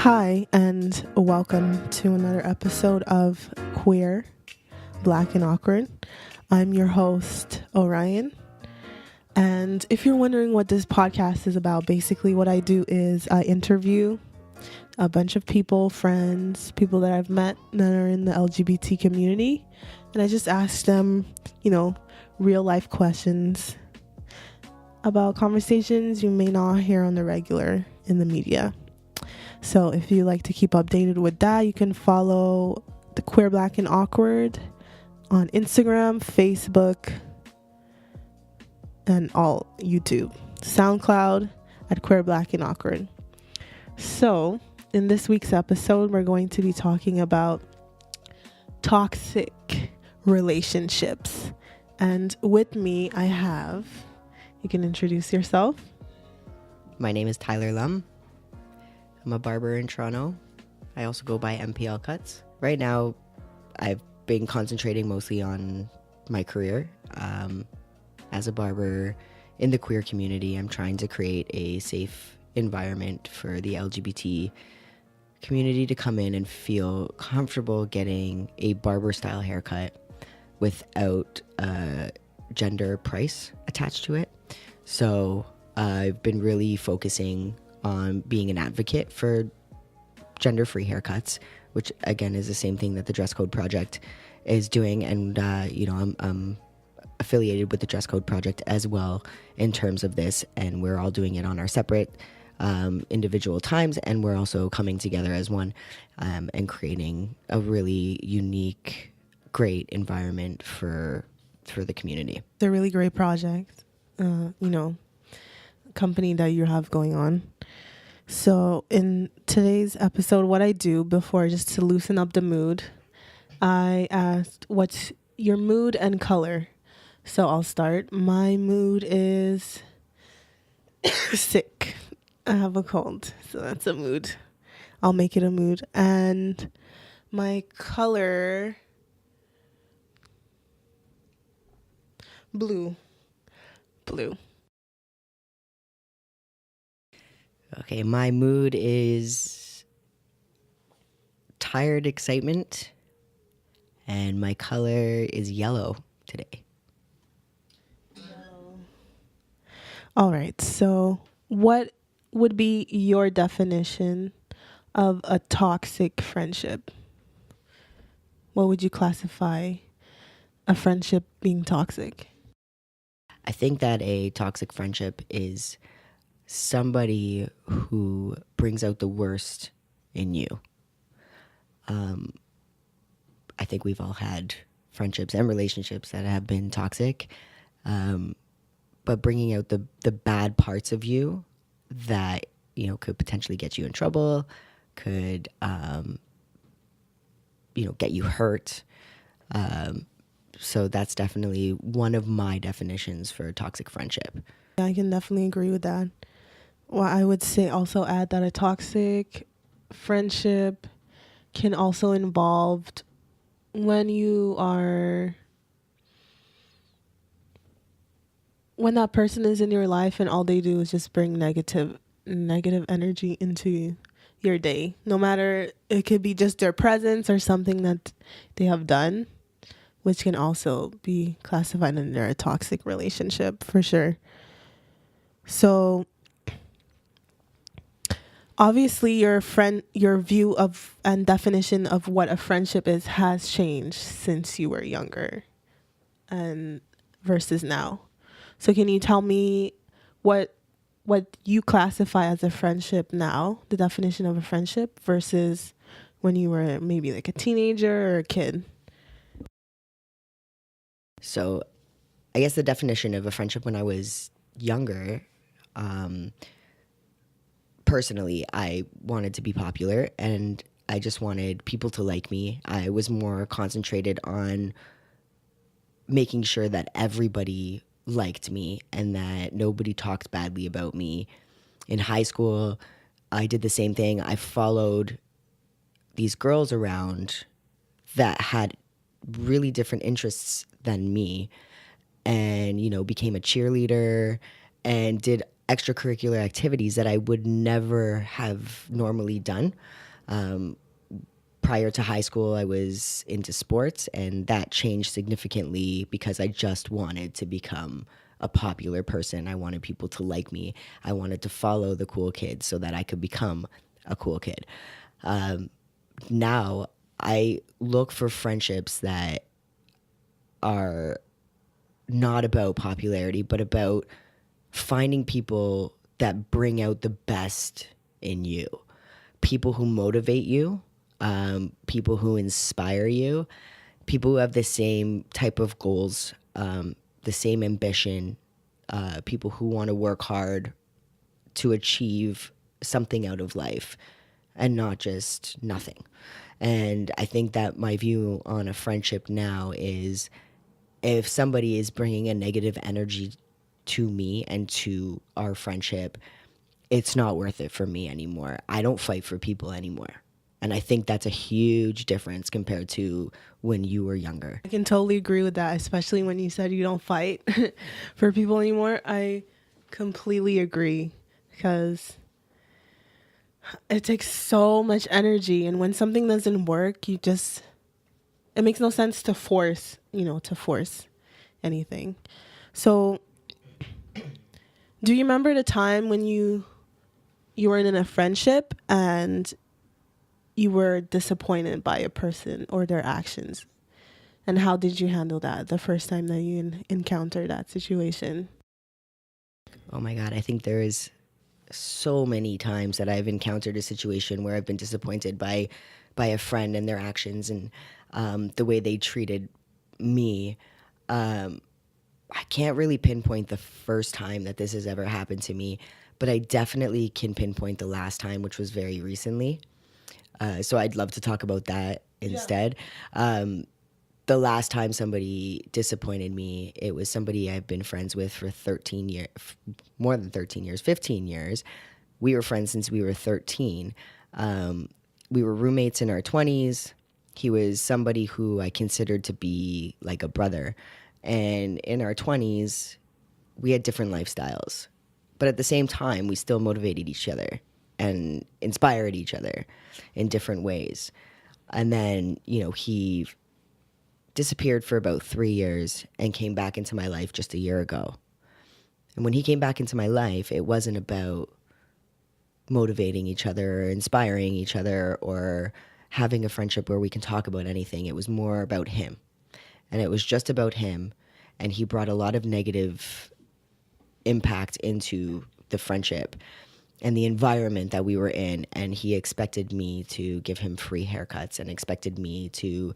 Hi, and welcome to another episode of Queer, Black and Awkward. I'm your host, Orion. And if you're wondering what this podcast is about, basically what I do is I interview a bunch of people, friends, people that I've met that are in the LGBT community. And I just ask them, real life questions about conversations you may not hear on the regular in the media. So if you like to keep updated with that, you can follow the Queer, Black and Awkward on Instagram, Facebook, and all YouTube. SoundCloud at Queer, Black and Awkward. So in this week's episode, we're going to be talking about toxic relationships. And with me, I have, you can introduce yourself. My name is Tyler Lum. I'm a barber in Toronto. I also go by MPL Cuts. Right now, I've been concentrating mostly on my career. As a barber in the queer community, I'm trying to create a safe environment for the LGBT community to come in and feel comfortable getting a barber-style haircut without a gender price attached to it. So I've been really focusing on being an advocate for gender-free haircuts, which again is the same thing that the Dress Code Project is doing. And I'm affiliated with the Dress Code Project as well in terms of this, and we're all doing it on our separate individual times, and we're also coming together as one and creating a really unique, great environment for the community. It's a really great project, company that you have going on. So in today's episode, what I do before, just to loosen up the mood, I asked, what's your mood and color? So I'll start. My mood is sick. I have a cold, so that's a mood. I'll make it a mood. And my color, blue. Okay, my mood is tired excitement, and my color is yellow today. All right, so what would be your definition of a toxic friendship? What would you classify a friendship being toxic? I think that a toxic friendship is somebody who brings out the worst in you. I think we've all had friendships and relationships that have been toxic, but bringing out the bad parts of you that, could potentially get you in trouble, could, get you hurt. So that's definitely one of my definitions for toxic friendship. Yeah, I can definitely agree with that. Well, I would say also add that a toxic friendship can also involve when that person is in your life and all they do is just bring negative energy into your day. No matter, it could be just their presence or something that they have done, which can also be classified under a toxic relationship for sure. So obviously your view of and definition of what a friendship is has changed since you were younger and versus now. So can you tell me what you classify as a friendship now, the definition of a friendship versus when you were maybe like a teenager or a kid? So I guess the definition of a friendship when I was younger, personally, I wanted to be popular and I just wanted people to like me. I was more concentrated on making sure that everybody liked me and that nobody talked badly about me. In high school, I did the same thing. I followed these girls around that had really different interests than me and, became a cheerleader and did extracurricular activities that I would never have normally done. Prior to high school, I was into sports, and that changed significantly because I just wanted to become a popular person. I wanted people to like me. I wanted to follow the cool kids so that I could become a cool kid. Now I look for friendships that are not about popularity, but about finding people that bring out the best in you, people who motivate you, people who inspire you, people who have the same type of goals, the same ambition, people who want to work hard to achieve something out of life and not just nothing. And I think that my view on a friendship now is if somebody is bringing a negative energy to me and to our friendship, it's not worth it for me anymore. I don't fight for people anymore. And I think that's a huge difference compared to when you were younger. I can totally agree with that, especially when you said you don't fight for people anymore. I completely agree because it takes so much energy. And when something doesn't work, it makes no sense to force anything. So do you remember the time when you were in a friendship and you were disappointed by a person or their actions? And how did you handle that the first time that you encountered that situation? Oh my God, I think there is so many times that I've encountered a situation where I've been disappointed by a friend and their actions and the way they treated me. I can't really pinpoint the first time that this has ever happened to me, but I definitely can pinpoint the last time, which was very recently. So I'd love to talk about that instead. The last time somebody disappointed me, it was somebody I've been friends with for 13 years, more than 13 years, 15 years. We were friends since we were 13. We were roommates in our 20s. He was somebody who I considered to be like a brother. And in our 20s, we had different lifestyles. But at the same time, we still motivated each other and inspired each other in different ways. And then, he disappeared for about 3 years and came back into my life just a year ago. And when he came back into my life, it wasn't about motivating each other or inspiring each other or having a friendship where we can talk about anything. It was more about him. And it was just about him. And he brought a lot of negative impact into the friendship and the environment that we were in. And he expected me to give him free haircuts and expected me to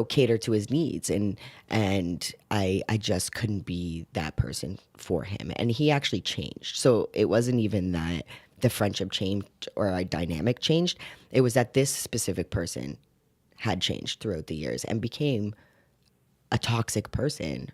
cater to his needs. And I just couldn't be that person for him. And he actually changed. So it wasn't even that the friendship changed or our dynamic changed. It was that this specific person had changed throughout the years and became a toxic person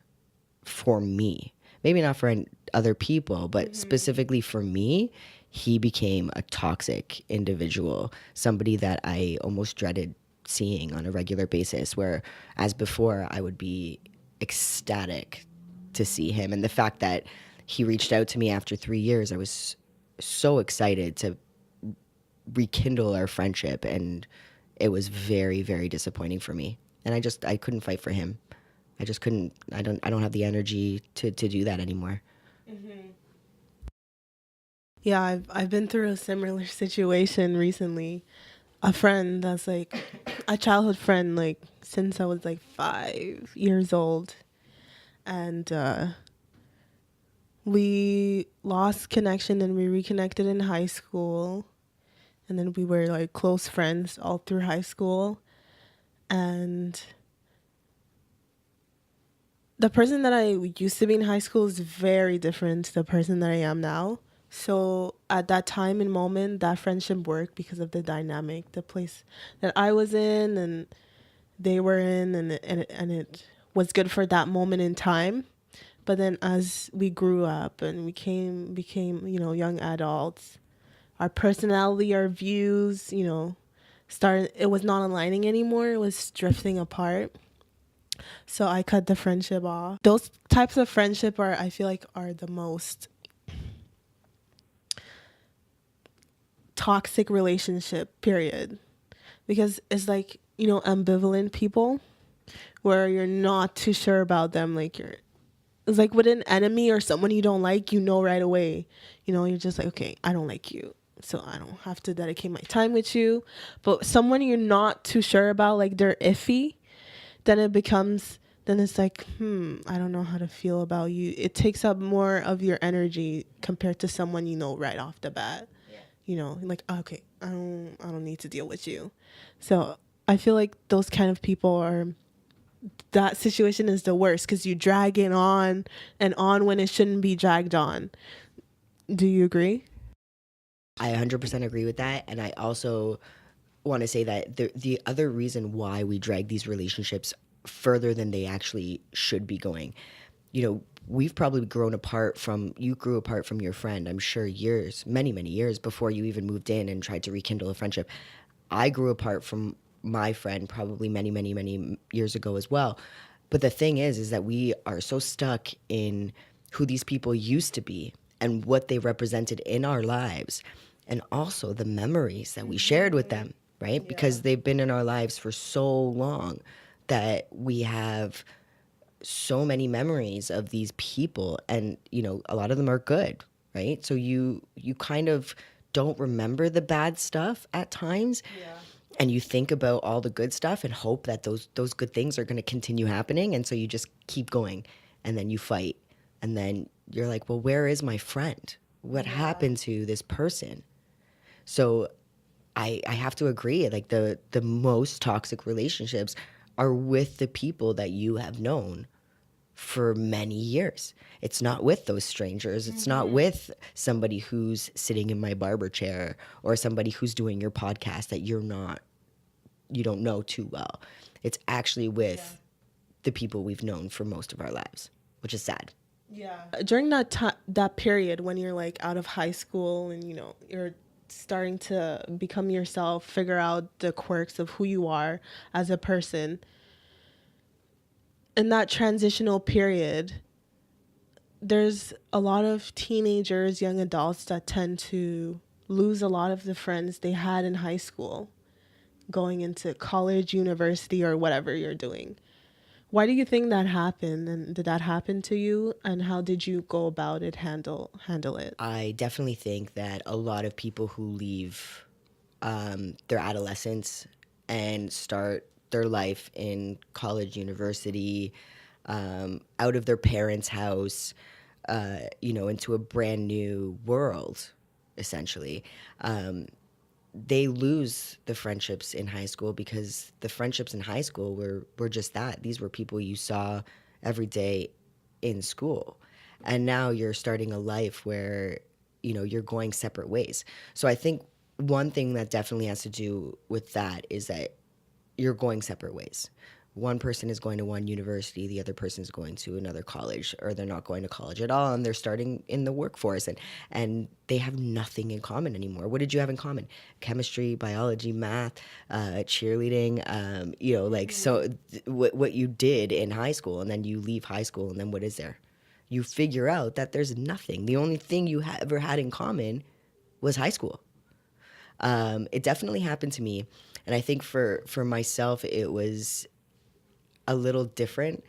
for me. Maybe not for other people, but specifically for me, he became a toxic individual, somebody that I almost dreaded seeing on a regular basis, where as before I would be ecstatic to see him. And the fact that he reached out to me after 3 years, I was so excited to rekindle our friendship, and it was very, very disappointing for me. And I couldn't fight for him. I just couldn't. I don't have the energy to do that anymore. Yeah, I've been through a similar situation recently. A friend that's like a childhood friend, like since I was like 5 years old, and we lost connection and we reconnected in high school, and then we were like close friends all through high school. And the person that I used to be in high school is very different to the person that I am now. So at that time and moment, that friendship worked because of the dynamic, the place that I was in and they were in, and it was good for that moment in time. But then as we grew up and we became young adults, our personality, our views, it was not aligning anymore. It was drifting apart. So I cut the friendship off. Those types of friendship I feel like are the most toxic relationship, period. Because it's like, ambivalent people where you're not too sure about them. Like it's like with an enemy or someone you don't like, right away. You're just like, okay, I don't like you, so I don't have to dedicate my time with you. But someone you're not too sure about, like they're iffy, then it's like, I don't know how to feel about you. It takes up more of your energy compared to someone right off the bat. Like, okay, I don't need to deal with you. So I feel like those kind of people that situation is the worst, because you drag it on and on when it shouldn't be dragged on. Do you agree? I 100% agree with that. And I also want to say that the other reason why we drag these relationships further than they actually should be going, we've probably you grew apart from your friend, I'm sure, years, many, many years before you even moved in and tried to rekindle a friendship. I grew apart from my friend probably many, many, many years ago as well. But the thing is that we are so stuck in who these people used to be and what they represented in our lives, and also the memories that we shared with them, right? Yeah. Because they've been in our lives for so long that we have so many memories of these people, and a lot of them are good, right? So you kind of don't remember the bad stuff at times. Yeah. And you think about all the good stuff and hope that those good things are going to continue happening, and so you just keep going, and then you fight, and then you're like, well, where is my friend? What happened to this person? So I have to agree, like the most toxic relationships are with the people that you have known for many years. It's not with those strangers. It's not with somebody who's sitting in my barber chair or somebody who's doing your podcast that you don't know too well. It's actually with the people we've known for most of our lives, which is sad. Yeah. During that period when you're like out of high school and you're starting to become yourself, figure out the quirks of who you are as a person, in that transitional period, there's a lot of teenagers, young adults that tend to lose a lot of the friends they had in high school going into college, university, or whatever you're doing. Why do you think that happened? And did that happen to you? And how did you go about it, handle it? I definitely think that a lot of people who leave their adolescence and start their life in college, university, out of their parents' house, into a brand new world, essentially. They lose the friendships in high school because the friendships in high school were just that. These were people you saw every day in school. And now you're starting a life where, you're going separate ways. So I think one thing that definitely has to do with that is that you're going separate ways. One person is going to one university, the other person is going to another college, or they're not going to college at all, and they're starting in the workforce, and they have nothing in common anymore. What did you have in common? Chemistry, biology, math, cheerleading, so what you did in high school, and then you leave high school, and then what is there? You figure out that there's nothing. The only thing you ever had in common was high school. It definitely happened to me, and I think for myself, it was a little different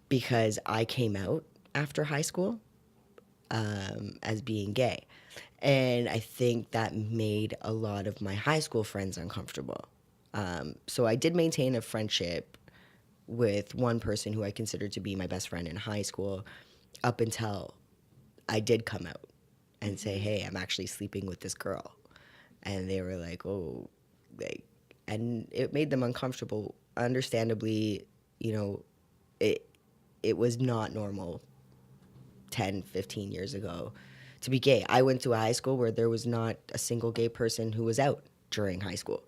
because I came out after high school as being gay. And I think that made a lot of my high school friends uncomfortable. So I did maintain a friendship with one person who I considered to be my best friend in high school up until I did come out and say, hey, I'm actually sleeping with this girl. And they were like, oh, and it made them uncomfortable. Understandably, it was not normal 10, 15 years ago to be gay. I went to a high school where there was not a single gay person who was out during high school.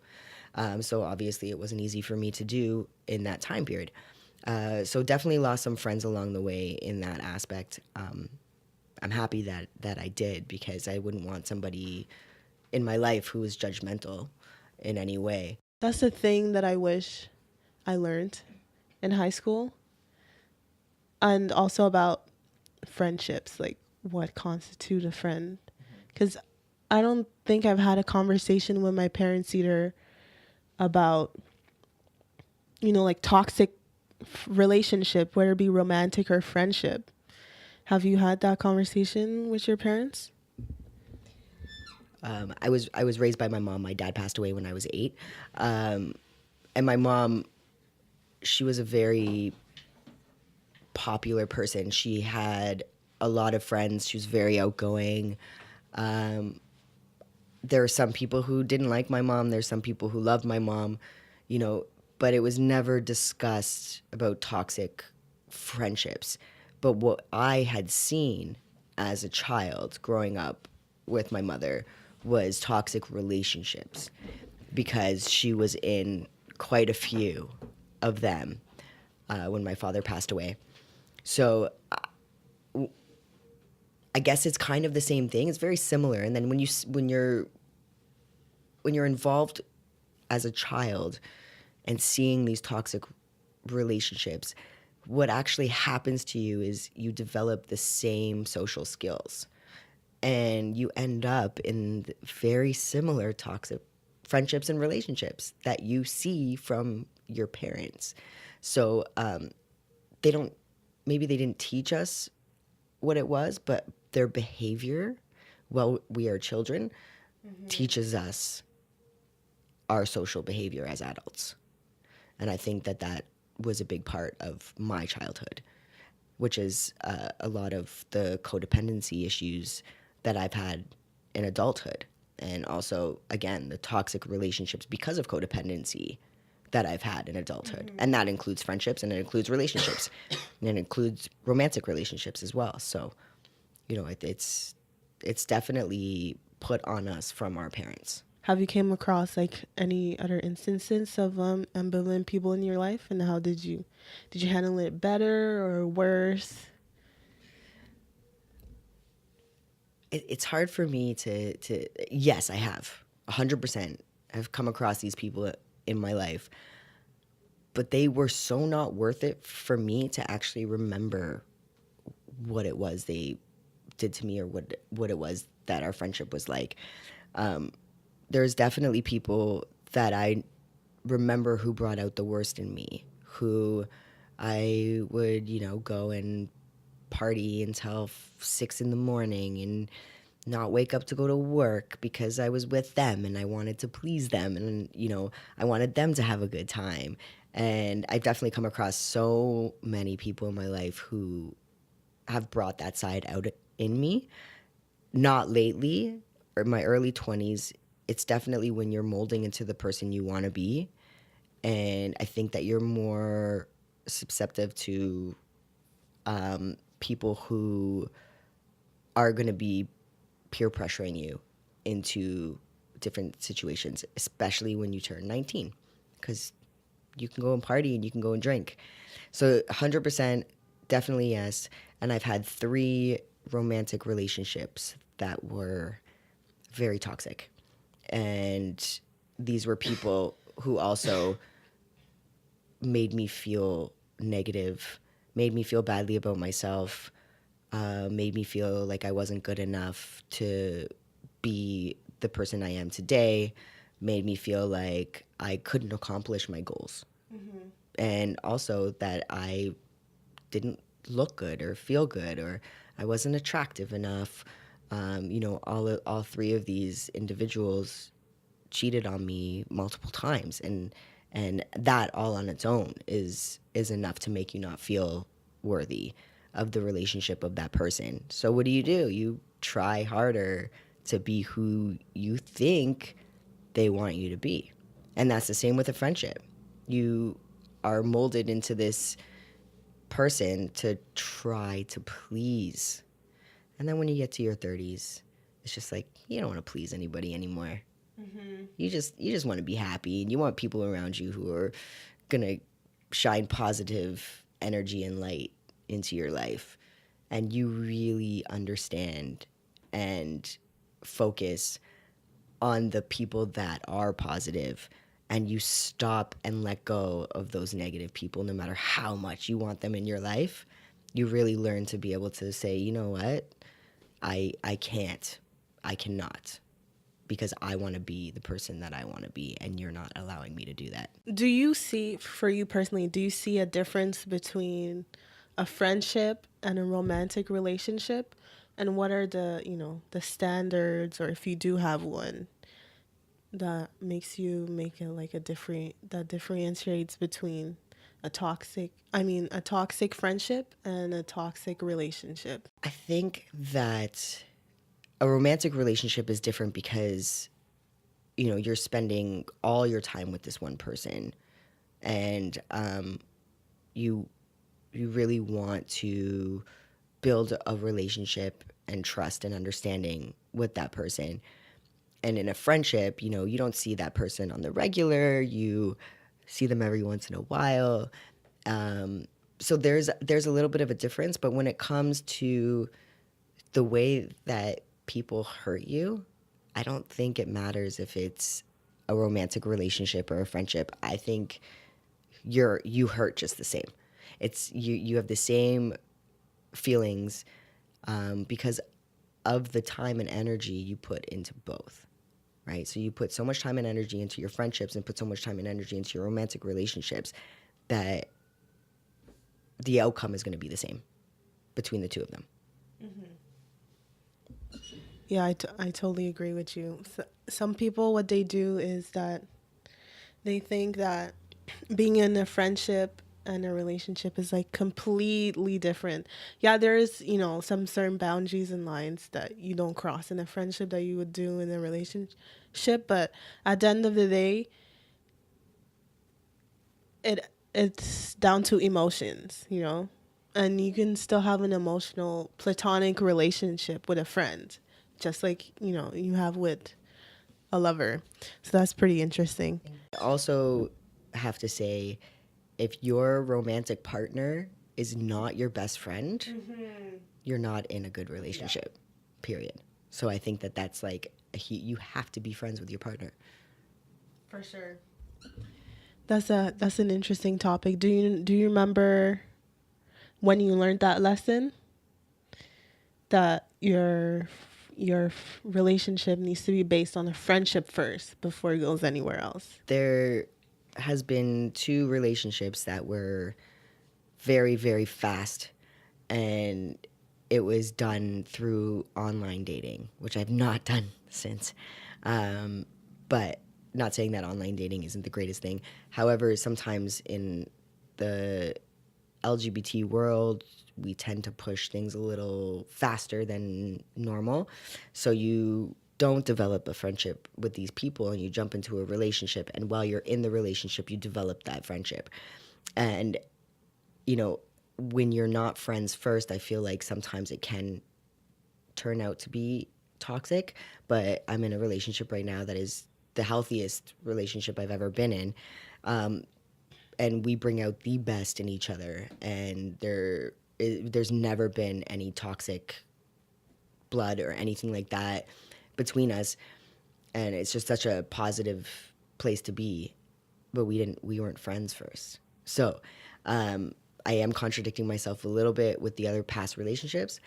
So obviously it wasn't easy for me to do in that time period. So definitely lost some friends along the way in that aspect. I'm happy that I did, because I wouldn't want somebody in my life who was judgmental in any way. That's the thing that I wish I learned in high school. And also about friendships, like what constitute a friend. Because I don't think I've had a conversation with my parents either about, like toxic relationship, whether it be romantic or friendship. Have you had that conversation with your parents? I was raised by my mom. My dad passed away when I was 8, and my mom, she was a very popular person. She had a lot of friends. She was very outgoing. There are some people who didn't like my mom. There's some people who loved my mom, you know, but it was never discussed about toxic friendships. But what I had seen as a child growing up with my mother was toxic relationships because she was in quite a few of them when my father passed away. So I guess it's kind of the same thing. It's very similar. And then when you're involved as a child and seeing these toxic relationships, what actually happens to you is you develop the same social skills and you end up in very similar toxic friendships and relationships that you see from your parents. So they don't, maybe they didn't teach us what it was, but their behavior while we are children teaches us our social behavior as adults. And I think that that was a big part of my childhood, which is a lot of the codependency issues that I've had in adulthood. And also, again, the toxic relationships because of codependency that I've had in adulthood. And that includes friendships and it includes relationships and it includes romantic relationships as well. So, it's definitely put on us from our parents. Have you came across like any other instances of ambivalent people in your life, and how did you handle it better or worse? It's hard for me to yes, I have 100%. I've come across these people in my life, but they were so not worth it for me to actually remember what it was they did to me or what it was that our friendship was like. There's definitely people that I remember who brought out the worst in me, who I would, go and party until 6 in the morning and not wake up to go to work because I was with them and I wanted to please them and, I wanted them to have a good time. And I've definitely come across so many people in my life who have brought that side out in me. Not lately, or my early 20s. It's definitely when you're molding into the person you want to be. And I think that you're more susceptible to people who are going to be peer pressuring you into different situations, especially when you turn 19, because you can go and party and you can go and drink. So 100% definitely yes. And I've had 3 romantic relationships that were very toxic. And these were people who also made me feel negative, made me feel badly about myself, made me feel like I wasn't good enough to be the person I am today, made me feel like I couldn't accomplish my goals. And also that I didn't look good or feel good or I wasn't attractive enough. All 3 of these individuals cheated on me multiple times, and that all on its own is enough to make you not feel worthy of the relationship of that person. So what do? You try harder to be who you think they want you to be. And that's the same with a friendship. You are molded into this person to try to please. And then when you get to your 30s, it's just like you don't want to please anybody anymore. You just want to be happy, and you want people around you who are gonna shine positive energy and light into your life, and you really understand and focus on the people that are positive, and you stop and let go of those negative people no matter how much you want them in your life. You really learn to be able to say, you know what, I cannot. because I want to be the person that I want to be, and you're not allowing me to do that. Do you see, for you personally, do you see a difference between a friendship and a romantic relationship? And what are the, the standards, or if you do have one, that makes you make it like that differentiates between a toxic friendship and a toxic relationship? I think that a romantic relationship is different because, you're spending all your time with this one person, and you really want to build a relationship and trust and understanding with that person. And in a friendship, you don't see that person on the regular. You see them every once in a while. So there's a little bit of a difference. But when it comes to the way that people hurt you, I don't think it matters if it's a romantic relationship or a friendship. I think you hurt just the same. It's you have the same feelings because of the time and energy you put into both, right? So you put so much time and energy into your friendships and put so much time and energy into your romantic relationships that the outcome is going to be the same between the two of them. Yeah, I totally agree with you. Some people, what they do is that they think that being in a friendship and a relationship is like completely different. Yeah, there is, some certain boundaries and lines that you don't cross in a friendship that you would do in a relationship. But at the end of the day, it's down to emotions. And you can still have an emotional platonic relationship with a friend, just like, you have with a lover. So that's pretty interesting. I also have to say, if your romantic partner is not your best friend, you're not in a good relationship, period. So I think that's like, you have to be friends with your partner. For sure. That's an interesting topic. Do you remember when you learned that lesson, that your relationship needs to be based on a friendship first before it goes anywhere else? There has been 2 relationships that were very, very fast, and it was done through online dating, which I've not done since. But not saying that online dating isn't the greatest thing. However, sometimes in the LGBT world, we tend to push things a little faster than normal. So you don't develop a friendship with these people and you jump into a relationship. And while you're in the relationship, you develop that friendship. And, when you're not friends first, I feel like sometimes it can turn out to be toxic. But I'm in a relationship right now that is the healthiest relationship I've ever been in. And we bring out the best in each other. And there's never been any toxic blood or anything like that between us. And it's just such a positive place to be. But we weren't friends first. So I am contradicting myself a little bit with the other past relationships.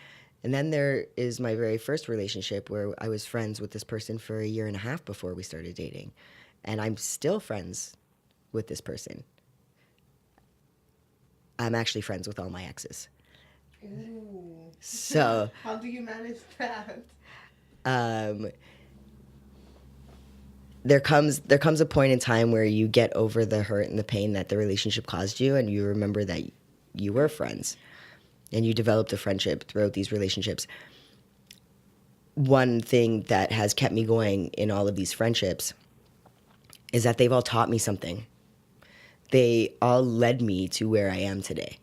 And then there is my very first relationship where I was friends with this person for 1.5 years before we started dating. And I'm still friends with this person. I'm actually friends with all my exes. Ooh. So how do you manage that? There comes a point in time where you get over the hurt and the pain that the relationship caused you, and you remember that you were friends and you developed a friendship throughout these relationships. One thing that has kept me going in all of these friendships is that they've all taught me something. They all led me to where I am today.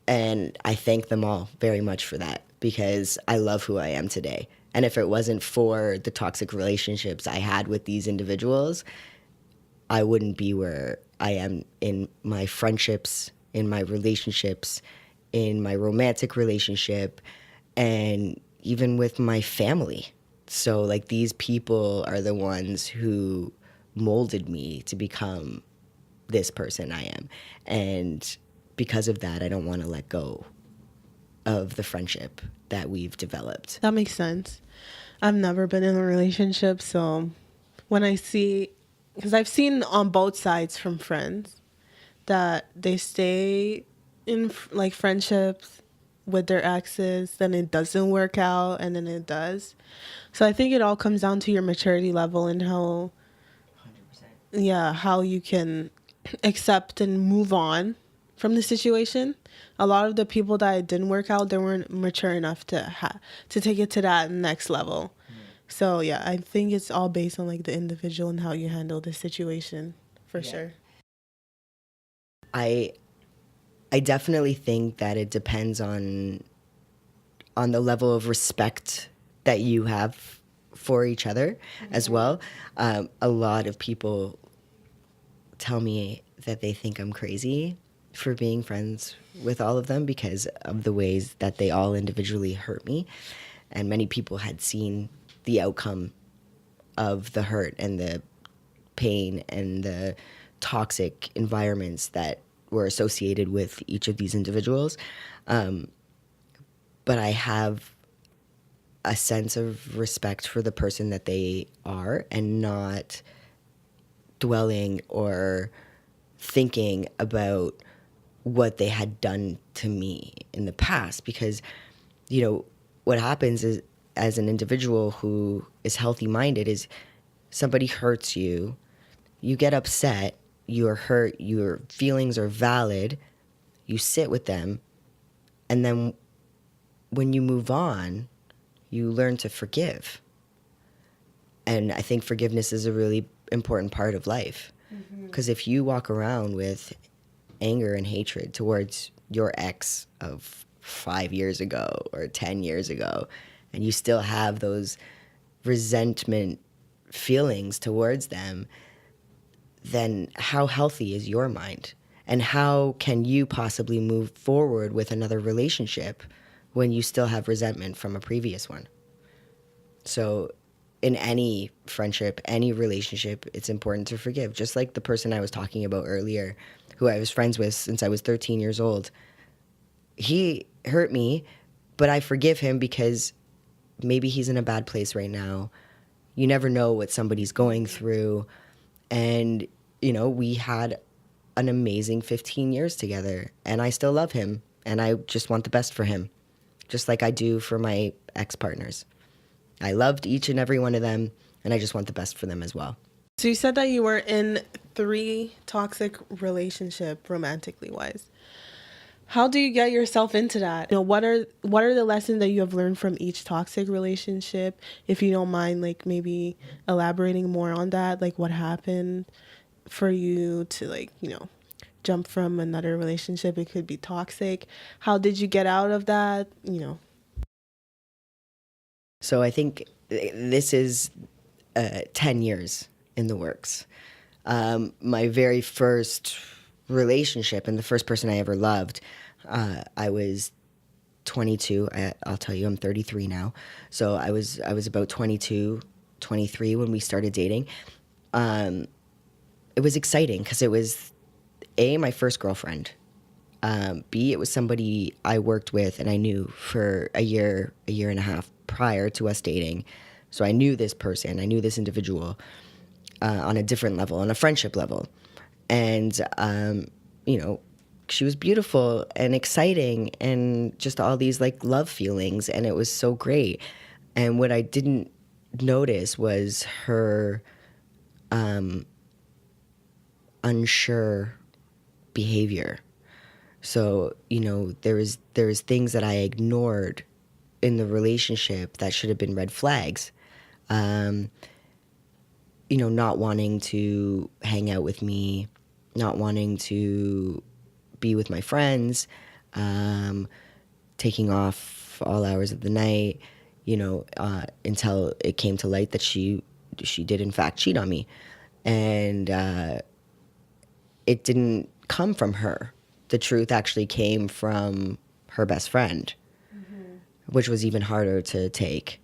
And I thank them all very much for that, because I love who I am today. And if it wasn't for the toxic relationships I had with these individuals, I wouldn't be where I am in my friendships, in my relationships, in my romantic relationship, and even with my family. So, like, these people are the ones who molded me to become this person I am. And because of that, I don't want to let go of the friendship that we've developed. That makes sense. I've never been in a relationship, so when I see, because I've seen on both sides from friends that they stay in like friendships with their exes, then it doesn't work out, and then it does. So I think it all comes down to your maturity level and how, 100%. yeah, how you can accept and move on from the situation. A lot of the people that it didn't work out, they weren't mature enough to take it to that next level. So yeah, I think it's all based on like the individual and how you handle the situation, for sure. I I definitely think that it depends on the level of respect that you have for each other as well. A lot of people tell me that they think I'm crazy for being friends with all of them because of the ways that they all individually hurt me. And many people had seen the outcome of the hurt and the pain and the toxic environments that were associated with each of these individuals. But I have a sense of respect for the person that they are and not dwelling or thinking about what they had done to me in the past, because what happens is, as an individual who is healthy minded, is somebody hurts you, you get upset, you're hurt, your feelings are valid, you sit with them, and then when you move on, you learn to forgive. And I think forgiveness is a really important part of life. Because if you walk around with anger and hatred towards your ex of 5 years ago or 10 years ago, and you still have those resentment feelings towards them, then how healthy is your mind? And how can you possibly move forward with another relationship when you still have resentment from a previous one? So in any friendship, any relationship, it's important to forgive. Just like the person I was talking about earlier, who I was friends with since I was 13 years old. He hurt me, but I forgive him because maybe he's in a bad place right now. You never know what somebody's going through. And, we had an amazing 15 years together, and I still love him, and I just want the best for him, just like I do for my ex-partners. I loved each and every one of them, and I just want the best for them as well. So you said that you were in 3 toxic relationship, romantically wise. How do you get yourself into that? What are the lessons that you have learned from each toxic relationship? If you don't mind, like maybe elaborating more on that, like what happened for you to jump from another relationship. It could be toxic. How did you get out of that? So I think this is 10 years in the works. My very first relationship and the first person I ever loved, I was 22. I'll tell you, I'm 33 now. So I was about 22, 23 when we started dating. It was exciting because it was my first girlfriend. B, it was somebody I worked with and I knew for a year and a half prior to us dating. So I knew this person, I knew this individual on a different level, on a friendship level. And, she was beautiful and exciting and just all these like love feelings, and it was so great. And what I didn't notice was her unsure behavior. So, there was things that I ignored in the relationship that should have been red flags. Not wanting to hang out with me, not wanting to be with my friends, taking off all hours of the night, until it came to light that she did in fact cheat on me. And it didn't come from her. The truth actually came from her best friend, which was even harder to take.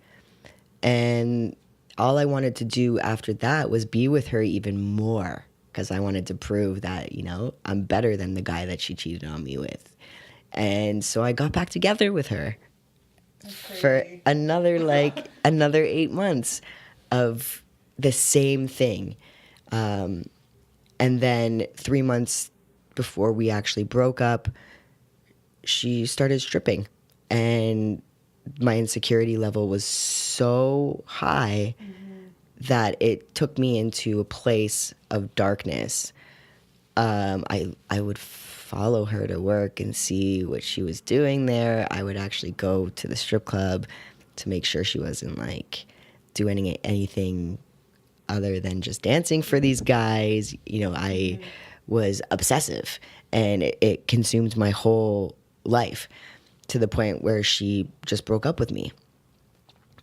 And all I wanted to do after that was be with her even more, because I wanted to prove that, I'm better than the guy that she cheated on me with. And so I got back together with her. for another 8 months of the same thing. And then 3 months before we actually broke up, she started stripping, and my insecurity level was so high that it took me into a place of darkness. I would follow her to work and see what she was doing there. I would actually go to the strip club to make sure she wasn't like doing anything other than just dancing for these guys. I was obsessive, and it consumed my whole life to the point where she just broke up with me,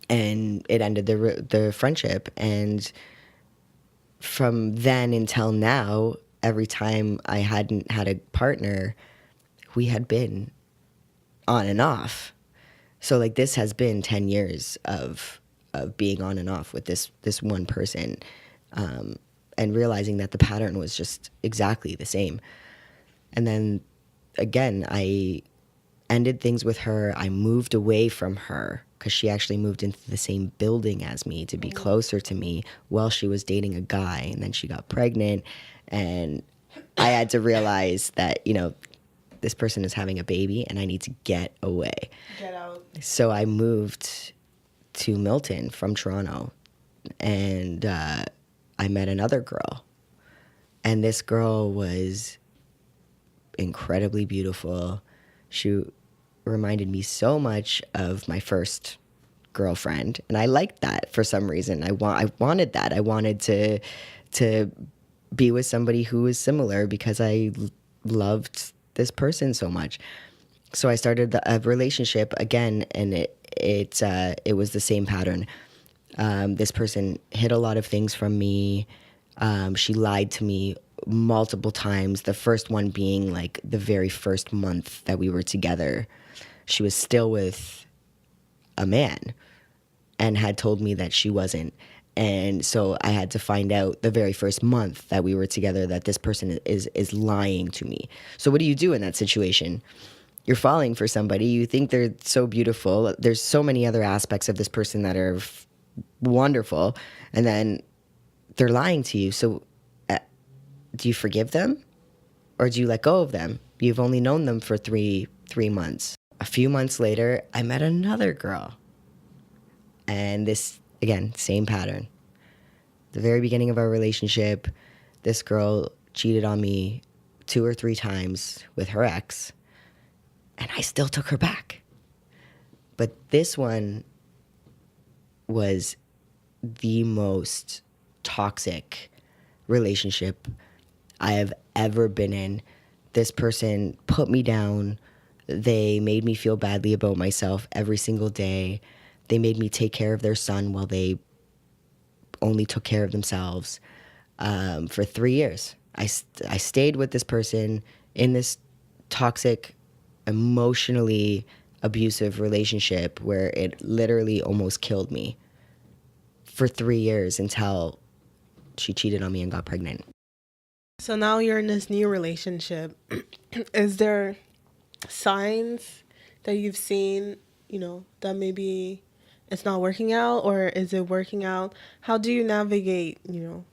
and it ended the friendship. And from then until now, every time I hadn't had a partner, we had been on and off. So like this has been 10 years of being on and off with this one person, and realizing that the pattern was just exactly the same. And then again, I ended things with her. I moved away from her because she actually moved into the same building as me to be closer to me while she was dating a guy. And then she got pregnant, and I had to realize that, this person is having a baby and I need to get away. Get out. So I moved to Milton from Toronto, and I met another girl. And this girl was incredibly beautiful. She reminded me so much of my first girlfriend, and I liked that for some reason. I wanted that. I wanted to be with somebody who was similar because I loved this person so much. So I started a relationship again, and it was the same pattern. This person hid a lot of things from me. She lied to me multiple times. The first one being like the very first month that we were together, she was still with a man and had told me that she wasn't. And so I had to find out the very first month that we were together that this person is lying to me. So what do you do in that situation? You're falling for somebody. You think they're so beautiful. There's so many other aspects of this person that are wonderful. And then they're lying to you. So do you forgive them, or do you let go of them? You've only known them for three months. A few months later, I met another girl. And this, again, same pattern. The very beginning of our relationship, this girl cheated on me 2 or 3 times with her ex, and I still took her back. But this one was the most toxic relationship I have ever been in. This person put me down. They made me feel badly about myself every single day. They made me take care of their son while they only took care of themselves. For 3 years, I stayed with this person in this toxic, emotionally abusive relationship where it literally almost killed me for 3 years until she cheated on me and got pregnant. So now you're in this new relationship. Is there signs that you've seen, that maybe it's not working out, or is it working out? How do you navigate,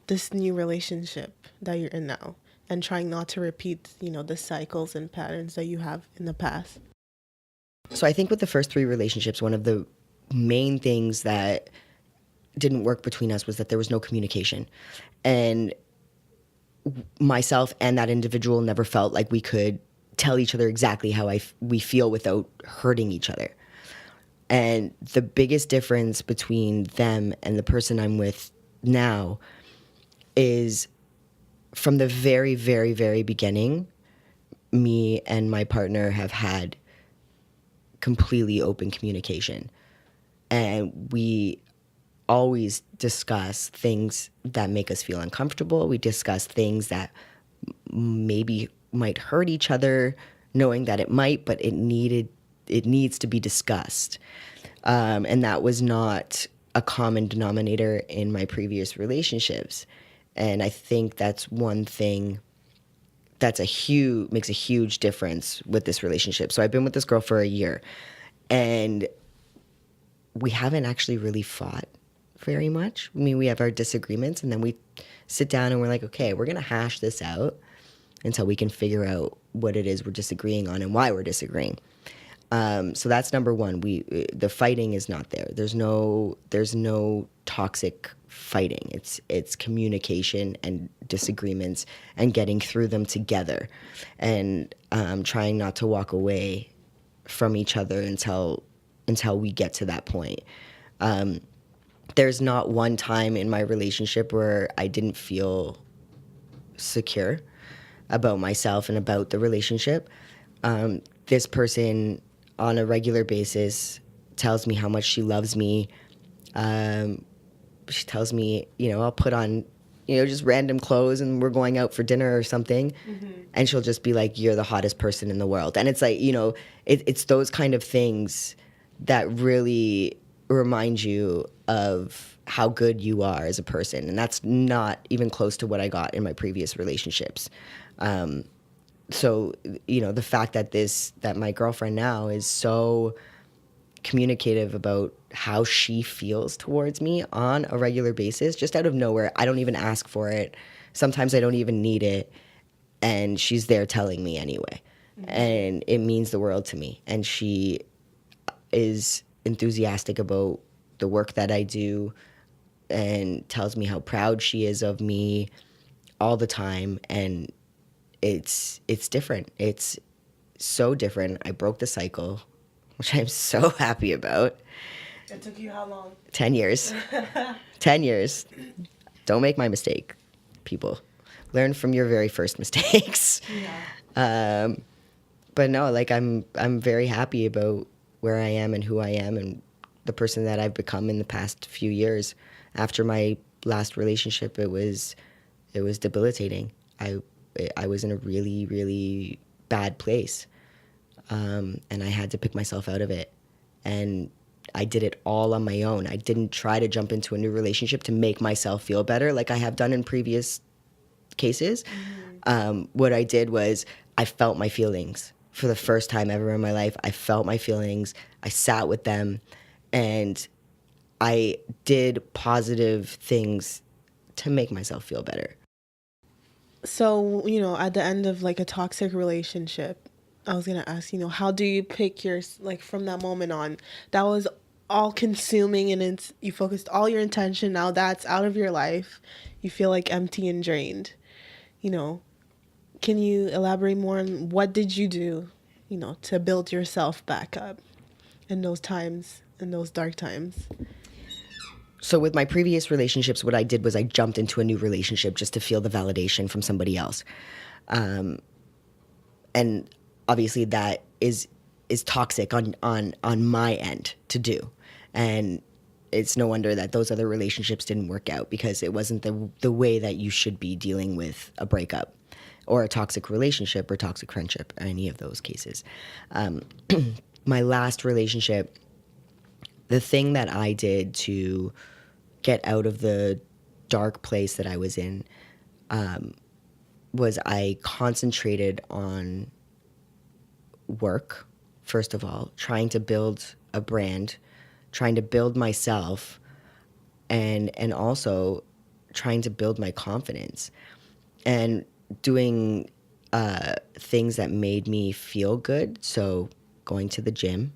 this new relationship that you're in now and trying not to repeat, the cycles and patterns that you have in the past? So I think with the first 3 relationships, one of the main things that didn't work between us was that there was no communication. And myself and that individual never felt like we could tell each other exactly how we feel without hurting each other. And the biggest difference between them and the person I'm with now is from the very, very, very beginning, me and my partner have had completely open communication. And we always discuss things that make us feel uncomfortable. We discuss things that maybe might hurt each other, knowing that it might, but it needs to be discussed. And that was not a common denominator in my previous relationships. And I think that's one thing makes a huge difference with this relationship. So I've been with this girl for a year, and we haven't actually really fought very much. I mean, we have our disagreements, and then we sit down and we're like, okay, we're going to hash this out until we can figure out what it is we're disagreeing on and why we're disagreeing. So that's number one. The fighting is not there. There's no toxic fighting. It's communication and disagreements and getting through them together, and trying not to walk away from each other until we get to that point. There's not one time in my relationship where I didn't feel secure about myself and about the relationship. This person on a regular basis tells me how much she loves me. She tells me, I'll put on, just random clothes and we're going out for dinner or something. Mm-hmm. And she'll just be like, you're the hottest person in the world. And it's like, it's those kind of things that really remind you of how good you are as a person. And that's not even close to what I got in my previous relationships. So, the fact that my girlfriend now is so communicative about how she feels towards me on a regular basis, just out of nowhere. I don't even ask for it. Sometimes I don't even need it. And she's there telling me anyway. Mm-hmm. And it means the world to me. And she is enthusiastic about the work that I do and tells me how proud she is of me all the time. And it's different. It's so different. I broke the cycle, which I'm so happy about. It took you how long? 10 years. 10 years. Don't make my mistake, people. Learn from your very first mistakes. Yeah. But no, like I'm very happy about where I am and who I am and the person that I've become in the past few years. After my last relationship, it was debilitating. I was in a really, really bad place. And I had to pick myself out of it. And I did it all on my own. I didn't try to jump into a new relationship to make myself feel better like I have done in previous cases. Mm-hmm. What I did was I felt my feelings for the first time ever in my life. I felt my feelings. I sat with them. And I did positive things to make myself feel better. So, at the end of like a toxic relationship, I was going to ask, how do you pick from that moment on, that was all consuming and you focused all your attention. Now that's out of your life. You feel like empty and drained, can you elaborate more on what did you do, to build yourself back up in those times, in those dark times? So with my previous relationships, what I did was I jumped into a new relationship just to feel the validation from somebody else. And obviously that is toxic on my end to do. And it's no wonder that those other relationships didn't work out, because it wasn't the way that you should be dealing with a breakup or a toxic relationship or toxic friendship, or any of those cases. My last relationship, the thing that I did to get out of the dark place that I was in was I concentrated on work, first of all, trying to build a brand, trying to build myself, and also trying to build my confidence, and doing things that made me feel good. So going to the gym,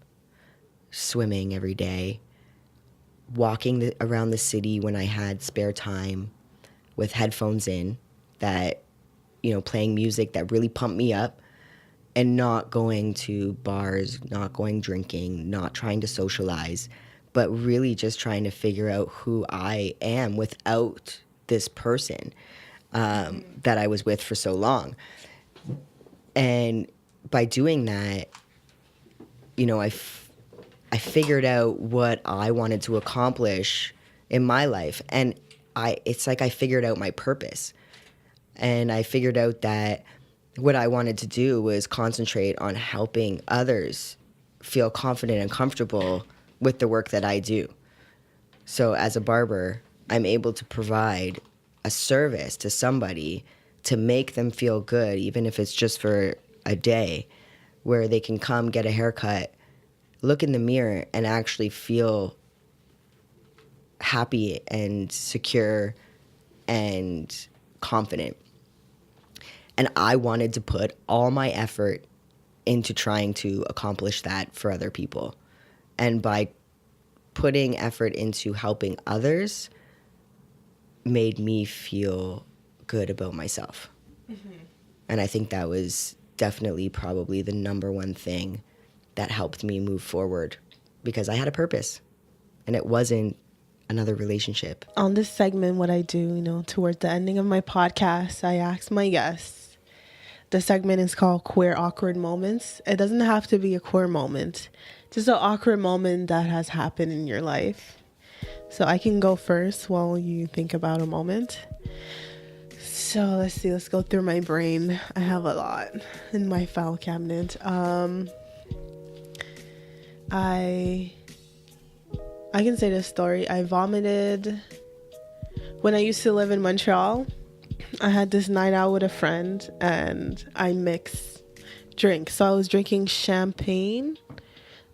swimming every day, walking around the city when I had spare time with headphones in, that, playing music that really pumped me up, and not going to bars, not going drinking, not trying to socialize, but really just trying to figure out who I am without this person that I was with for so long. And by doing that, I figured out what I wanted to accomplish in my life. And it's like I figured out my purpose. And I figured out that what I wanted to do was concentrate on helping others feel confident and comfortable with the work that I do. So as a barber, I'm able to provide a service to somebody to make them feel good, even if it's just for a day, where they can come get a haircut, look in the mirror, and actually feel happy and secure and confident. And I wanted to put all my effort into trying to accomplish that for other people. And by putting effort into helping others made me feel good about myself. Mm-hmm. And I think that was definitely probably the number one thing that helped me move forward, because I had a purpose and it wasn't another relationship. On this segment, what I do, towards the ending of my podcast, I ask my guests. The segment is called Queer Awkward Moments. It doesn't have to be a queer moment, just an awkward moment that has happened in your life. So I can go first while you think about a moment. So let's see, let's go through my brain. I have a lot in my file cabinet. I can say this story. I vomited when I used to live in Montreal. I had this night out with a friend and I mixed drinks. So I was drinking champagne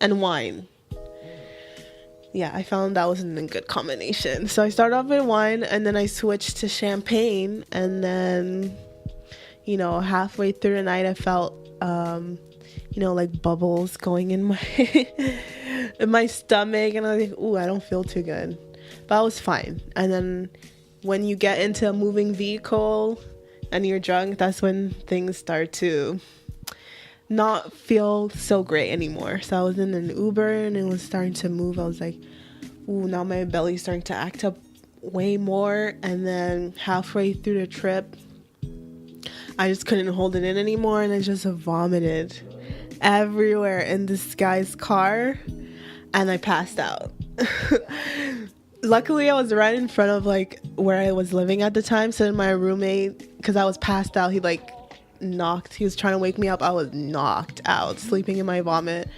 and wine. Yeah, I found that wasn't a good combination. So I started off with wine and then I switched to champagne. And then, halfway through the night, I felt, like bubbles going in my stomach. And I was like, ooh, I don't feel too good. But I was fine. And then when you get into a moving vehicle and you're drunk, that's when things start to not feel so great anymore. So I was in an Uber and it was starting to move. I was like, ooh, now my belly's starting to act up way more. And then halfway through the trip, I just couldn't hold it in anymore and I just vomited everywhere in this guy's car and I passed out. Luckily, I was right in front of where I was living at the time. So then my roommate, because I was passed out, he was trying to wake me up. I was knocked out, sleeping in my vomit.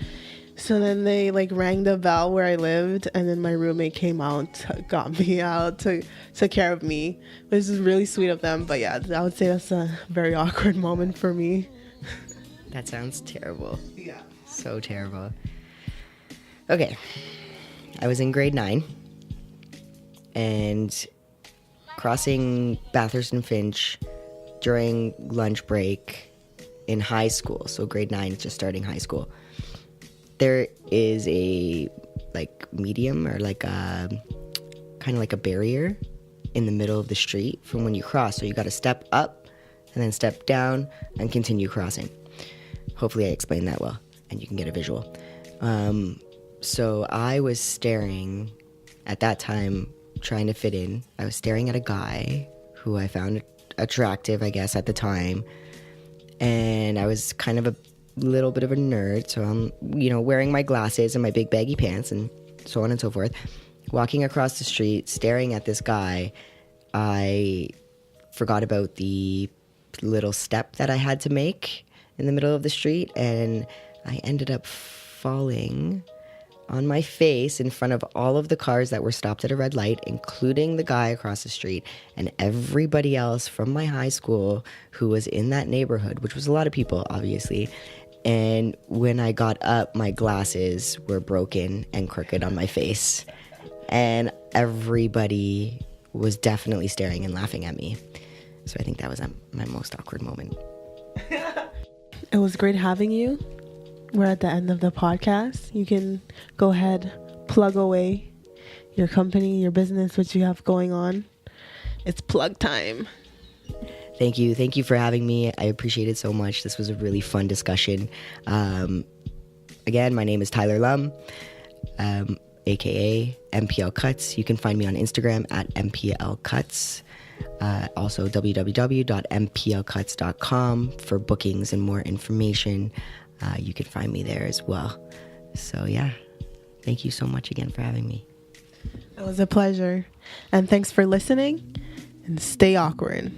So then they rang the bell where I lived, and then my roommate came out, got me out, took care of me. This is really sweet of them. But yeah, I would say that's a very awkward moment for me. That sounds terrible. Yeah. So terrible. Okay. I was in grade 9 and crossing Bathurst and Finch during lunch break in high school. So grade 9, just starting high school. There is a medium or kind of like a barrier in the middle of the street from when you cross. So you got to step up and then step down and continue crossing. Hopefully I explained that well and you can get a visual. So I was staring at that time, trying to fit in. I was staring at a guy who I found attractive, I guess, at the time. And I was kind of a little bit of a nerd. So I'm, wearing my glasses and my big baggy pants and so on and so forth. Walking across the street, staring at this guy, I forgot about the little step that I had to make in the middle of the street. And I ended up falling on my face in front of all of the cars that were stopped at a red light, including the guy across the street and everybody else from my high school who was in that neighborhood, which was a lot of people, obviously. And when I got up, my glasses were broken and crooked on my face. And everybody was definitely staring and laughing at me. So I think that was my most awkward moment. It was great having you. We're at the end of the podcast. You can go ahead, plug away your company, your business, what you have going on. It's plug time. Thank you. Thank you for having me. I appreciate it so much. This was a really fun discussion. Again, my name is Tyler Lum, aka MPL Cuts. You can find me on Instagram at MPL Cuts. Also www.mplcuts.com for bookings and more information. You can find me there as well. So yeah, thank you so much again for having me. It was a pleasure. And thanks for listening and stay awkward.